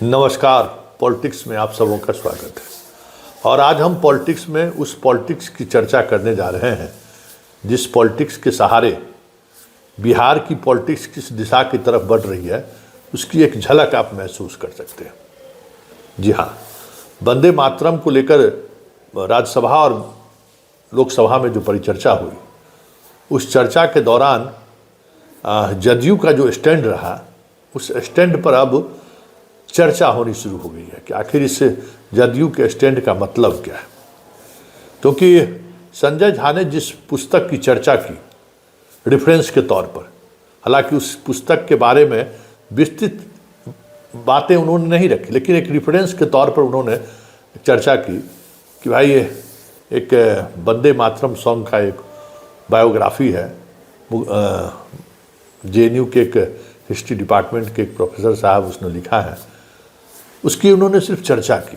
नमस्कार। पॉलिटिक्स में आप सबों का स्वागत है। और आज हम पॉलिटिक्स में उस पॉलिटिक्स की चर्चा करने जा रहे हैं जिस पॉलिटिक्स के सहारे बिहार की पॉलिटिक्स किस दिशा की तरफ बढ़ रही है, उसकी एक झलक आप महसूस कर सकते हैं। जी हाँ, वंदे मातरम को लेकर राज्यसभा और लोकसभा में जो परिचर्चा हुई, उस चर्चा के दौरान जदयू का जो स्टैंड रहा, उस स्टैंड पर अब चर्चा होनी शुरू हो गई है कि आखिर इस जदयू के स्टैंड का मतलब क्या है। क्योंकि संजय झा ने जिस पुस्तक की चर्चा की रेफरेंस के तौर पर, हालांकि उस पुस्तक के बारे में विस्तृत बातें उन्होंने नहीं रखी, लेकिन एक रेफरेंस के तौर पर उन्होंने चर्चा की कि भाई ये एक वंदे मातरम सॉन्ग का एक बायोग्राफी है। जेएनयू के एक हिस्ट्री डिपार्टमेंट के एक प्रोफेसर साहब उसने लिखा है, उसकी उन्होंने सिर्फ चर्चा की।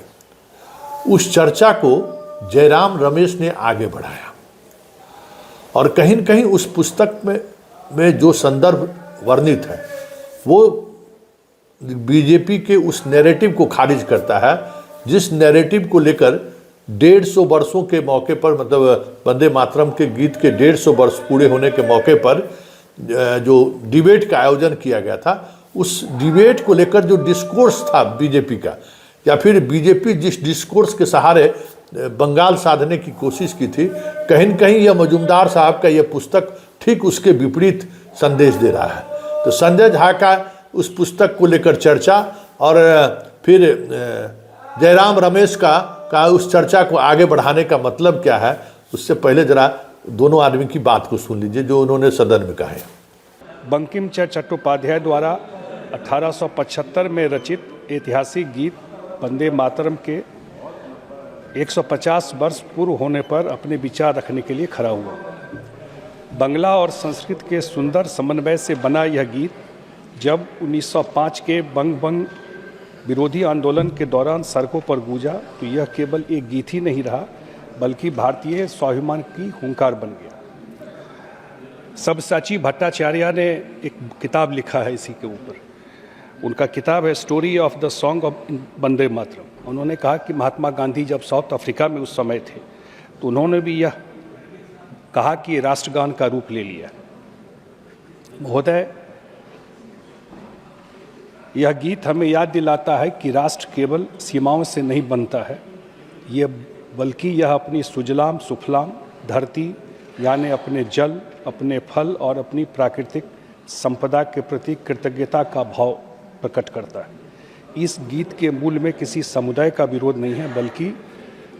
उस चर्चा को जयराम रमेश ने आगे बढ़ाया और कहीं न कहीं उस पुस्तक में जो संदर्भ वर्णित है वो बीजेपी के उस नैरेटिव को खारिज करता है, जिस नैरेटिव को लेकर 150 वर्षों के मौके पर, मतलब वंदे मातरम के गीत के 150 वर्ष पूरे होने के मौके पर जो डिबेट का आयोजन किया गया था, उस डिबेट को लेकर जो डिस्कोर्स था बीजेपी का, या फिर बीजेपी जिस डिस्कोर्स के सहारे बंगाल साधने की कोशिश की थी, कहीं न कहीं यह मजूमदार साहब का यह पुस्तक ठीक उसके विपरीत संदेश दे रहा है। तो संजय झा का उस पुस्तक को लेकर चर्चा और फिर जयराम रमेश का उस चर्चा को आगे बढ़ाने का मतलब क्या है, उससे पहले जरा दोनों आदमी की बात को सुन लीजिए जो उन्होंने सदन में कहा है। बंकिम चंद्र चट्टोपाध्याय द्वारा 1875 में रचित ऐतिहासिक गीत वंदे मातरम के 150 वर्ष पूर्व होने पर अपने विचार रखने के लिए खड़ा हुआ। बंगला और संस्कृत के सुंदर समन्वय से बना यह गीत जब 1905 के बंग विरोधी आंदोलन के दौरान सड़कों पर गूंजा तो यह केवल एक गीत ही नहीं रहा, बल्कि भारतीय स्वाभिमान की हुंकार बन गया। सब्यसाची भट्टाचार्य ने एक किताब लिखा है इसी के ऊपर। उनका किताब है story of the song of Vande Mataram. उन्होंने कहा कि महात्मा गांधी जब साउथ अफ्रीका में उस समय थे तो उन्होंने भी यह कहा कि राष्ट्रगान का रूप ले लिया। महोदय, यह गीत हमें याद दिलाता है कि राष्ट्र केवल सीमाओं से नहीं बनता है, बल्कि यह अपनी सुजलाम सुफलाम धरती यानी अपने जल, अपने फल और अपनी प्राकृतिक संपदा के प्रति कृतज्ञता का भाव प्रकट करता है। इस गीत के मूल में किसी समुदाय का विरोध नहीं है, बल्कि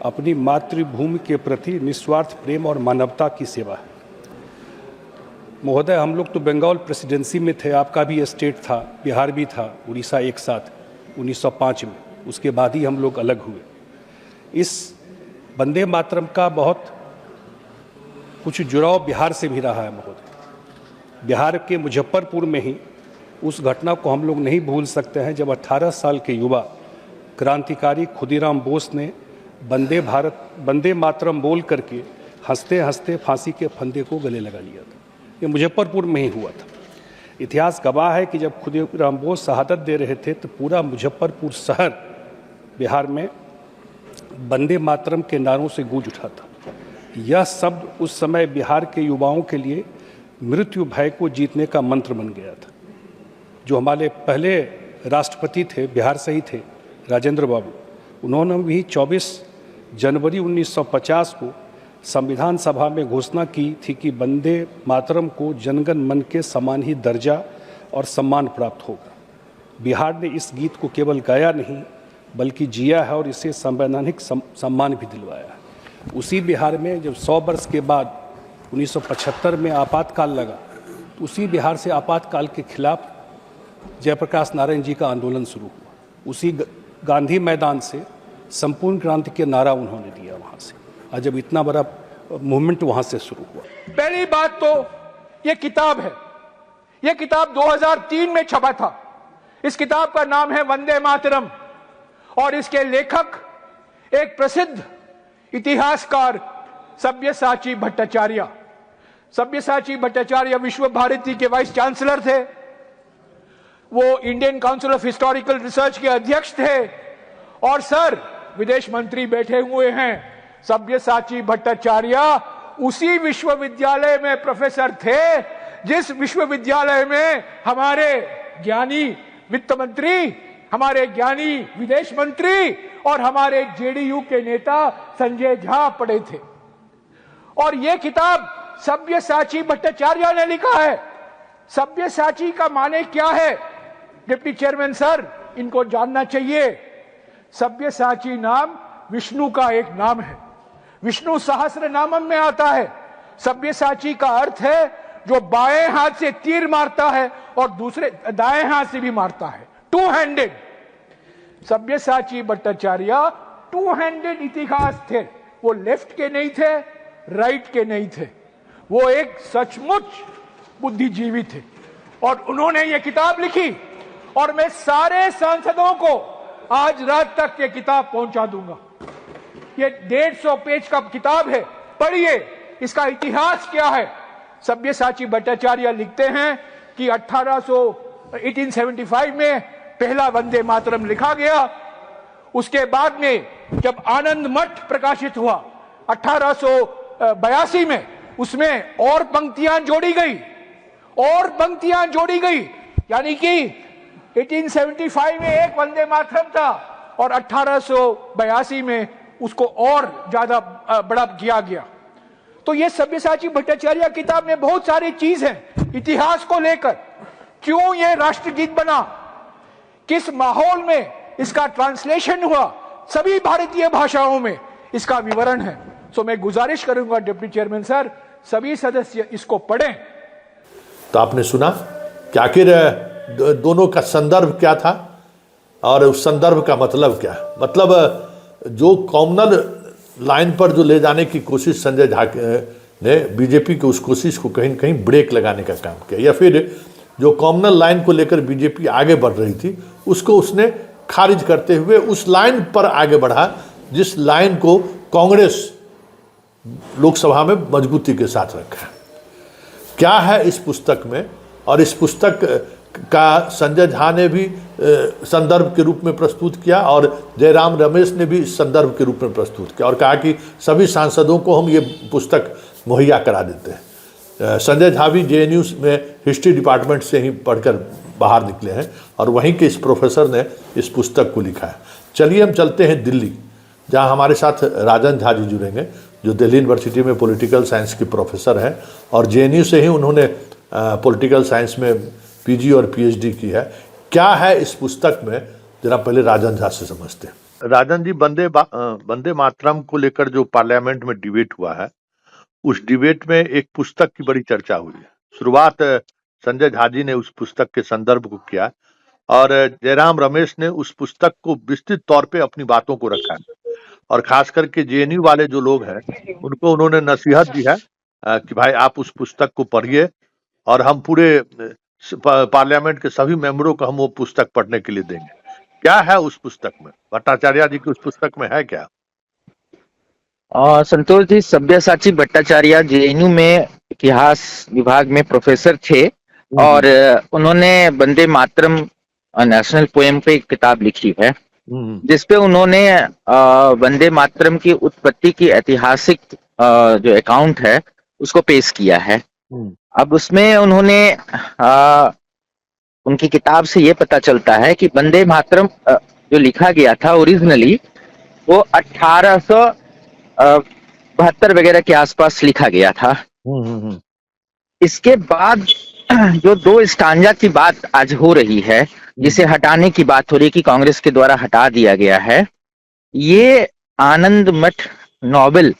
अपनी मातृभूमि के प्रति निस्वार्थ प्रेम और मानवता की सेवा है। महोदय, हम लोग तो बंगाल प्रेसिडेंसी में थे, आपका भी स्टेट था, बिहार भी था, उड़ीसा एक साथ 1905 में, उसके बाद ही हम लोग अलग हुए। इस वंदे मातरम का बहुत कुछ जुड़ाव बिहार से भी रहा है महोदय। बिहार के मुजफ्फरपुर में ही उस घटना को हम लोग नहीं भूल सकते हैं जब 18 साल के युवा क्रांतिकारी खुदीराम बोस ने वंदे मातरम बोल करके हंसते हंसते फांसी के फंदे को गले लगा लिया था। ये मुजफ्फरपुर में ही हुआ था। इतिहास गवाह है कि जब खुदीराम बोस शहादत दे रहे थे तो पूरा मुजफ्फरपुर शहर बिहार में वंदे मातरम के नारों से गूंज उठा था। यह शब्द उस समय बिहार के युवाओं के लिए मृत्यु भय को जीतने का मंत्र बन गया था। जो हमारे पहले राष्ट्रपति थे, बिहार से ही थे, राजेंद्र बाबू, उन्होंने भी 24 जनवरी 1950 को संविधान सभा में घोषणा की थी कि वंदे मातरम को जनगण मन के समान ही दर्जा और सम्मान प्राप्त होगा। बिहार ने इस गीत को केवल गाया नहीं बल्कि जिया है और इसे संवैधानिक सम्मान भी दिलवाया है। उसी बिहार में जब 100 वर्ष के बाद 1975 में आपातकाल लगा, तो उसी बिहार से आपातकाल के खिलाफ जयप्रकाश नारायण जी का आंदोलन शुरू हुआ। उसी गांधी मैदान से संपूर्ण क्रांति के नारा उन्होंने दिया वहाँ से, और जब इतना बड़ा मूवमेंट वहाँ से शुरू हुआ। पहली बात तो ये किताब है। ये किताब 2003 में छपा था। इस किताब का नाम है वंदे मातरम और इसके लेखक एक प्रसिद्ध इतिहासकार सब्यसाची भट्टाचार्य। सब्यसाची भट्टाचार्य विश्व भारती के वाइस चांसलर थे। वो Indian council of historical research के अध्यक्ष थे, और सर विदेश मंत्री बैठे हुए हैं सब्यसाची भट्टाचार्य उसी विश्वविद्यालय में प्रोफेसर थे जिस विश्वविद्यालय में हमारे ज्ञानी वित्त मंत्री, हमारे ज्ञानी विदेश मंत्री और हमारे जेडीयू के नेता संजय झा पढ़े थे। और यह किताब सब्यसाची भट्टाचार्य ने लिखा है। सब्यसाची का माने क्या है? डिप्टी चेयरमैन सर, इनको जानना चाहिए। सब्यसाची नाम विष्णु का एक नाम है, विष्णु सहस्त्र नामम में आता है। सब्यसाची का अर्थ है जो बाएं हाथ से तीर मारता है और दूसरे दाएं हाथ से भी मारता है, two handed. Sabyasachi Bhattacharya two handed इतिहास थे। वो लेफ्ट के नहीं थे, राइट के नहीं थे, वो एक सचमुच बुद्धिजीवी थे। और उन्होंने ये किताब लिखी और मैं सारे सांसदों को आज रात तक ये किताब पहुंचा दूंगा। ये 150 पेज का किताब है, पढ़िए इसका इतिहास क्या है। सब्यसाची भट्टाचार्य लिखते हैं कि 1875 में पहला वंदे मातरम लिखा गया। उसके बाद में जब आनंद मठ प्रकाशित हुआ 1882 में, उसमें और पंक्तियां जोड़ी गई, और पंक्तियां जोड़ी गई, यानी कि 1875 में एक वंदे मातरम था और 1882 में उसको और ज्यादा बड़ा किया गया। तो ये सब्यसाची भट्टाचार्य किताब में बहुत सारी चीज है इतिहास को लेकर। क्यों ये राष्ट्रगीत बना, किस माहौल में इसका ट्रांसलेशन हुआ, सभी भारतीय भाषाओं में इसका विवरण है। सो मैं गुजारिश करूंगा डिप्टी चेयरमैन सर, सभी सदस्य इसको पढ़ें। तो आपने सुना कि आखिर दोनों का संदर्भ क्या था और उस संदर्भ का मतलब क्या है। मतलब जो कॉमनल लाइन पर जो ले जाने की कोशिश संजय झा ने बीजेपी की उस कोशिश को कहीं न कहीं ब्रेक लगाने का काम किया, या फिर जो कॉमनल लाइन को लेकर बीजेपी आगे बढ़ रही थी उसको उसने खारिज करते हुए उस लाइन पर आगे बढ़ा जिस लाइन को कांग्रेस लोकसभा में मजबूती के साथ रखा है। क्या है इस पुस्तक में, और इस पुस्तक का संजय झा ने भी संदर्भ के रूप में प्रस्तुत किया और जयराम रमेश ने भी इस संदर्भ के रूप में प्रस्तुत किया और कहा कि सभी सांसदों को हम ये पुस्तक मुहैया करा देते हैं। संजय झा भी जेएनयू में हिस्ट्री डिपार्टमेंट से ही पढ़कर बाहर निकले हैं और वहीं के इस प्रोफेसर ने इस पुस्तक को लिखा है। चलिए हम चलते हैं दिल्ली, जहाँ हमारे साथ राजन झा जी जुड़ेंगे, जो दिल्ली यूनिवर्सिटी में पॉलिटिकल साइंस के प्रोफेसर हैं और जेएनयू से ही उन्होंने पॉलिटिकल साइंस में पीजी और पीएचडी की है। क्या है इस पुस्तक में, जरा पहले राजन झा से समझते हैं। राजन जी, वंदे मातरम को लेकर जो पार्लियामेंट में डिबेट हुआ है, उस डिबेट में एक पुस्तक की बड़ी चर्चा हुई है। शुरुआत संजय झा जी ने उस पुस्तक के संदर्भ को किया और जयराम रमेश ने उस पुस्तक को विस्तृत तौर पे अपनी बातों को रखा है और खास करके जेएनयू वाले जो लोग हैं उनको उन्होंने नसीहत दी है कि भाई आप उस पुस्तक को पढ़िए और हम पूरे पार्लियामेंट के सभी मेंबरों को हम वो पुस्तक पढ़ने के लिए देंगे। क्या है उस पुस्तक में? भट्टाचार्य जी की उस पुस्तक में है क्या? संतोष जी, सब्यसाची भट्टाचार्य जेएनयू में इतिहास विभाग में प्रोफेसर थे और उन्होंने वंदे मातरम नेशनल पोएम पे एक किताब लिखी है जिसपे उन्होंने वंदे मातरम की उत्पत्ति की ऐतिहासिक जो अकाउंट है उसको पेश किया है। अब उसमें उन्होंने उनकी किताब से ये पता चलता है कि वंदे मातरम जो लिखा गया था ओरिजिनली वो 1872 वगैरह के आसपास लिखा गया था। इसके बाद जो दो स्टांजा की बात आज हो रही है, जिसे हटाने की बात हो रही है कि कांग्रेस के द्वारा हटा दिया गया है, ये आनंद मठ नॉवेल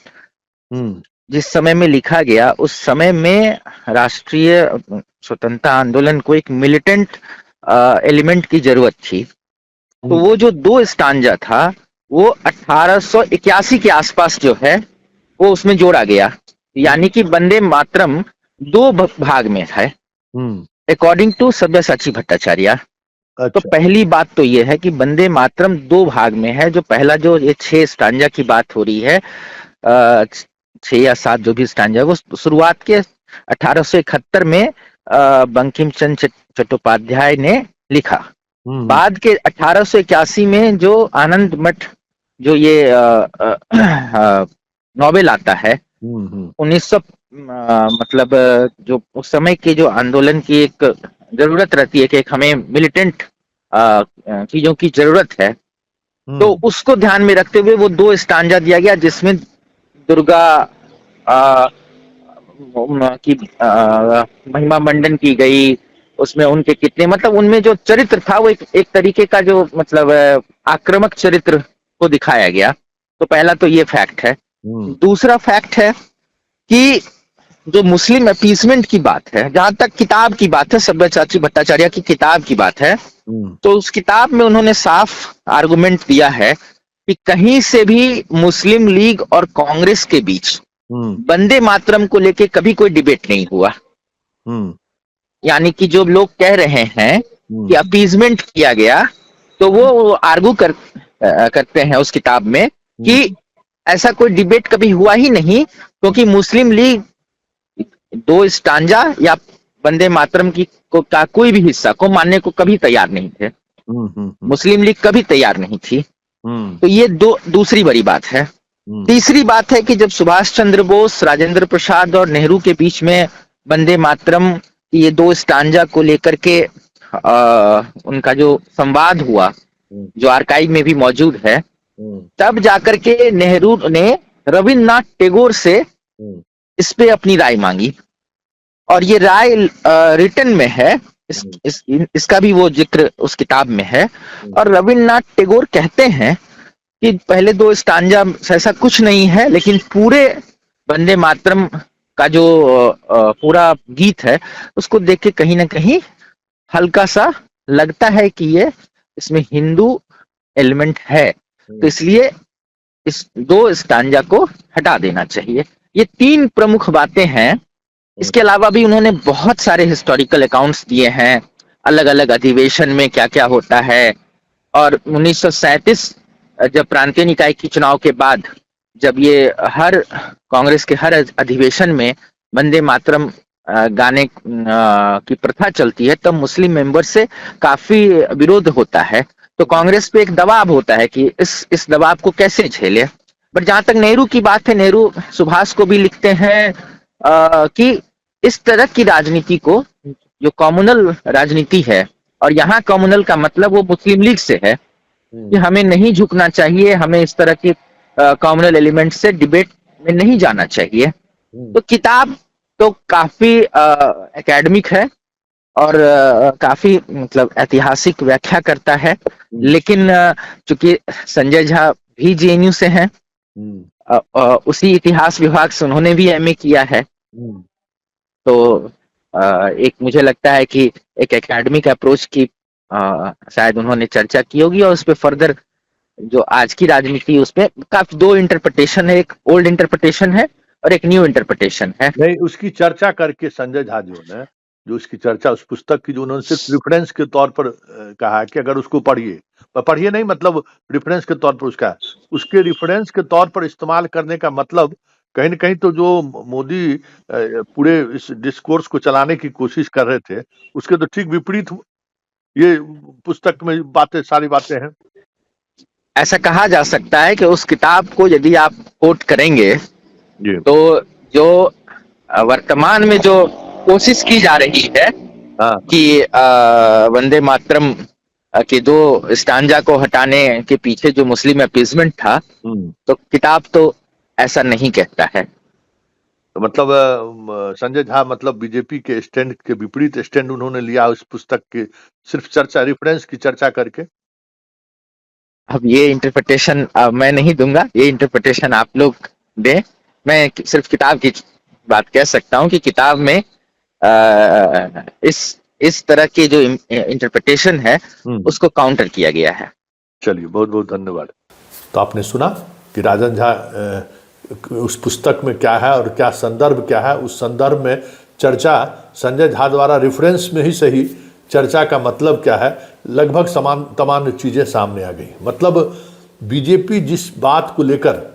जिस समय में लिखा गया उस समय में राष्ट्रीय स्वतंत्रता आंदोलन को एक मिलिटेंट एलिमेंट की जरूरत थी। तो वो जो दो स्टांजा था वो 1881 के आसपास जो है वो उसमें जोड़ा गया, यानी कि वंदे मातरम दो भाग में है अकॉर्डिंग टू सब्यसाची भट्टाचार्य। अच्छा। तो पहली बात तो ये है कि वंदे मातरम दो भाग में है। जो पहला जो ये 6 स्टांजा की बात हो रही है, 6 या 7 जो भी स्टांजा, वो शुरुआत के 1871 में बंकिम चंद्र चट्टोपाध्याय ने लिखा। बाद के 1881 में जो आनंद मठ जो ये नॉवेल आता है 1900 मतलब जो उस समय के जो आंदोलन की एक जरूरत रहती है कि एक हमें मिलिटेंट चीजों की जरूरत है, तो उसको ध्यान में रखते हुए वो 2 स्टांजा दिया गया जिसमें दुर्गा की महिमा मंडन की गई। उसमें उनके कितने मतलब उनमें जो चरित्र था वो एक तरीके का जो मतलब आक्रामक चरित्र को दिखाया गया। तो पहला तो ये फैक्ट है। दूसरा फैक्ट है कि जो मुस्लिम अपीसमेंट की बात है, जहां तक किताब की बात है, सब्यसाची भट्टाचार्य की किताब की बात है, तो उस किताब में उन्होंने साफ आर्गुमेंट दिया है कि कहीं से भी मुस्लिम लीग और कांग्रेस के बीच वंदे मातरम को लेके कभी कोई डिबेट नहीं हुआ। यानी कि जो लोग कह रहे हैं कि अपीजमेंट किया गया, तो वो आर्गू करते हैं उस किताब में कि ऐसा कोई डिबेट कभी हुआ ही नहीं, क्योंकि मुस्लिम लीग 2 स्टांजा या वंदे मातरम का कोई भी हिस्सा को मानने को कभी तैयार नहीं थे। मुस्लिम लीग कभी तैयार नहीं थी। तो ये दूसरी बड़ी बात है। तीसरी बात है कि जब सुभाष चंद्र बोस, राजेंद्र प्रसाद और नेहरू के बीच में वंदे मातरम की ये 2 स्टांजा को लेकर के उनका जो संवाद हुआ, जो आर्काइव में भी मौजूद है, तब जाकर के नेहरू ने रविन्द्रनाथ टैगोर से इस पे अपनी राय मांगी और ये राय रिटन में है। इसका भी वो जिक्र उस किताब में है। और रविन्द्रनाथ टैगोर कहते हैं कि पहले 2 स्टांजा ऐसा कुछ नहीं है, लेकिन पूरे वंदे मातरम का जो पूरा गीत है उसको देख के कहीं ना कहीं हल्का सा लगता है कि ये इसमें हिंदू एलिमेंट है, तो इसलिए इस 2 स्टांजा को हटा देना चाहिए। ये 3 प्रमुख बातें हैं। इसके अलावा भी उन्होंने बहुत सारे हिस्टोरिकल अकाउंट्स दिए हैं, अलग अलग अधिवेशन में क्या क्या होता है। और 1937 जब प्रांतीय निकाय की चुनाव के बाद, जब ये हर कांग्रेस के हर अधिवेशन में वंदे मातरम गाने की प्रथा चलती है, तब मुस्लिम मेंबर से काफी विरोध होता है। तो कांग्रेस पे एक दबाव होता है कि इस दबाव को कैसे झेले। बट जहां तक नेहरू की बात है, नेहरू सुभाष को भी लिखते हैं कि इस तरह की राजनीति को, जो कम्युनल राजनीति है, और यहाँ कम्युनल का मतलब वो मुस्लिम लीग से है, कि हमें नहीं झुकना चाहिए, हमें इस तरह के कम्युनल एलिमेंट से डिबेट में नहीं जाना चाहिए। तो किताब तो काफी एकेडमिक है और काफी मतलब ऐतिहासिक व्याख्या करता है, लेकिन चूंकि संजय झा भी जेएनयू से हैं, उसी इतिहास विभाग से उन्होंने भी एमए किया है, तो एक मुझे लगता है कि एक एकेडमिक अप्रोच की शायद उन्होंने चर्चा की होगी, और उस पर फर्दर जो आज की राजनीति उस पर काफी 2 इंटरप्रिटेशन है, एक ओल्ड इंटरप्रिटेशन है और एक न्यू इंटरप्रिटेशन है। नहीं, उसकी चर्चा करके संजय झा जो ने, जो उसकी चर्चा उस पुस्तक की, जो उन्होंने सिर्फ रेफरेंस के तौर पर कहा कि अगर उसको पढ़िए नहीं, मतलब रेफरेंस के तौर पर उसके रेफरेंस के तौर पर इस्तेमाल करने का मतलब कहीं न कहीं तो जो मोदी पूरे इस डिस्कोर्स को चलाने की कोशिश कर रहे थे, उसके तो ठीक विपरीत ये पुस्तक में सारी बातें हैं। ऐसा कहा जा सकता है कि उस किताब को यदि आप कोट करेंगे तो जो वर्तमान में जो कोशिश की जा रही है कि वंदे मातरम के 2 स्टांजा को हटाने के पीछे जो मुस्लिम अपीजमेंट था, तो किताब तो ऐसा नहीं कहता है। तो मतलब संजय झा मतलब बीजेपी के स्टैंड के विपरीत स्टैंड उन्होंने लिया उस पुस्तक के सिर्फ चर्चा, रेफरेंस की चर्चा करके। अब ये इंटरप्रिटेशन मैं नहीं दूंगा, ये इंटरप्रिटेशन आप लोग दें। मैं सिर्फ किताब की बात कह सकता हूँ कि किताब में इस तरह के जो इंटरप्रिटेशन है उसको काउंटर किया गया है। चलिए, बहुत बहुत धन्यवाद। तो आपने सुना कि राजन झा उस पुस्तक में क्या है और क्या संदर्भ क्या है। उस संदर्भ में चर्चा संजय झा द्वारा रेफरेंस में ही सही, चर्चा का मतलब क्या है, लगभग तमाम चीज़ें सामने आ गई। मतलब बीजेपी जिस बात को लेकर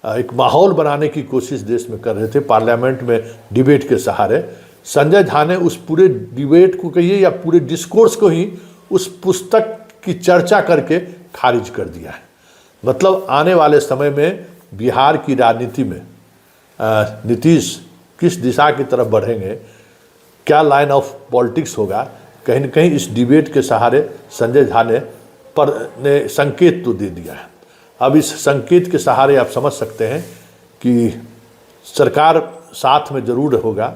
एक माहौल बनाने की कोशिश देश में कर रहे थे पार्लियामेंट में डिबेट के सहारे, संजय झा ने उस पूरे डिबेट को कहिए या पूरे डिस्कोर्स को ही उस पुस्तक की चर्चा करके खारिज कर दिया है। मतलब आने वाले समय में बिहार की राजनीति में नीतीश किस दिशा की तरफ बढ़ेंगे, क्या लाइन ऑफ पॉलिटिक्स होगा, कहीं न कहीं इस डिबेट के सहारे संजय झा ने संकेत तो दे दिया है। अब इस संकेत के सहारे आप समझ सकते हैं कि सरकार साथ में जरूर होगा,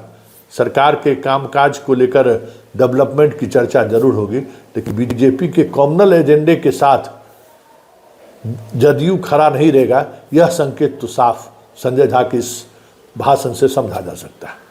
सरकार के कामकाज को लेकर डेवलपमेंट की चर्चा जरूर होगी, लेकिन बीजेपी के कॉमनल एजेंडे के साथ जदयू खड़ा नहीं रहेगा, यह संकेत तो साफ संजय झा के इस भाषण से समझा जा सकता है।